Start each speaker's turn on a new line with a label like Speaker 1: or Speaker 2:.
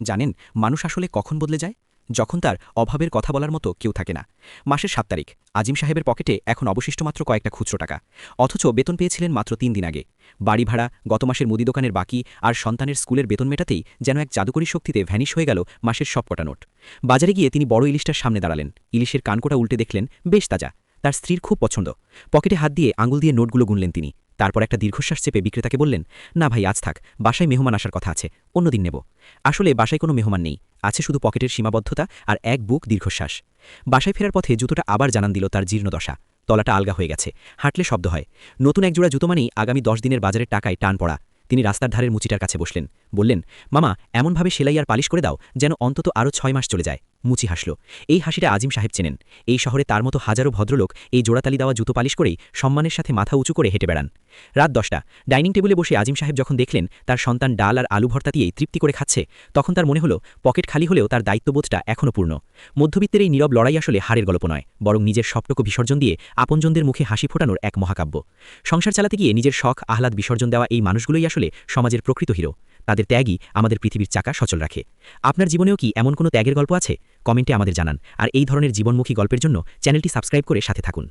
Speaker 1: জানেন, মানুষ আসলে কখন বদলে যায়? যখন তার অভাবের কথা বলার মতো কেউ থাকে না। মাসের ৭ তারিখ, আজিম সাহেবের পকেটে এখন অবশিষ্ট মাত্র কয়েকটা খুচরো টাকা। অথচ বেতন পেয়েছিলেন মাত্র ৩ দিন আগে। বাড়ি ভাড়া, গত মাসের মুদি দোকানের বাকি আর সন্তানের স্কুলের বেতন মেটাতেই যেন এক জাদুকরী শক্তিতে ভ্যানিশ হয়ে গেল মাসের সবকটা নোট। বাজারে গিয়ে তিনি বড় ইলিশটার সামনে দাঁড়ালেন। ইলিশের কানকোটা উল্টে দেখলেন বেশ তাজা। তার স্ত্রীর খুব পছন্দ। পকেটে হাত দিয়ে আঙুল দিয়ে নোটগুলো গুনলেন তিনি। তারপর একটা দীর্ঘশ্বাস চেপে বিক্রেতাকে বললেন, না ভাই, আজ থাক, বাসায় মেহমান আসার কথা আছে, অন্যদিন নেব। আসলে বাসায় কোনো মেহমান নেই, আছে শুধু পকেটের সীমাবদ্ধতা আর এক বুক দীর্ঘশ্বাস। বাসায় ফেরার পথে জুতোটা আবার জানান দিল তার জীর্ণদশা। তলাটা আলগা হয়ে গেছে, হাঁটলে শব্দ হয়। নতুন একজোড়া জুতো মানেই আগামী ১০ দিনের বাজারের টাকায় টান পড়া। তিনি রাস্তার ধারের মুচিটার কাছে বসলেন, বললেন, মামা, এমনভাবে সেলাই আর পালিশ করে দাও যেন অন্তত আরও ৬ মাস চলে যায়। মুচি হাসল। এই হাসিটা আজিম সাহেব চেনেন। এই শহরে তার মতো হাজারো ভদ্রলোক এই জোড়াতালি দেওয়া জুতো পালিশ করেই সম্মানের সাথে মাথা উঁচু করে হেঁটে বেড়ান। রাত ১০টা, ডাইনিং টেবিলে বসে আজিম সাহেব যখন দেখলেন তার সন্তান ডাল আর আলু ভর্তা দিয়েই তৃপ্তি করে খাচ্ছে, তখন তার মনে হলো পকেট খালি হলেও তার দায়িত্ববোধটা এখনও পূর্ণ। মধ্যবিত্তের এই নীরব লড়াই আসলে হারের গল্প নয়, বরং নিজের সবটুকু বিসর্জন দিয়ে আপনজনদের মুখে হাসি ফোটানোর এক মহাকাব্য। সংসার চালাতে গিয়ে নিজের শখ আহ্লাদ বিসর্জন দেওয়া এই মানুষগুলোই আসলে সমাজের প্রকৃত হিরো। তাদের ত্যাগই আমাদের পৃথিবীর চাকা সচল রাখে। আপনার জীবনেও কি এমন কোনো ত্যাগের গল্প আছে? কমেন্টে আমাদের জানান। আর এই ধরনের জীবনমুখী গল্পের জন্য চ্যানেলটি সাবস্ক্রাইব করে সাথে থাকুন।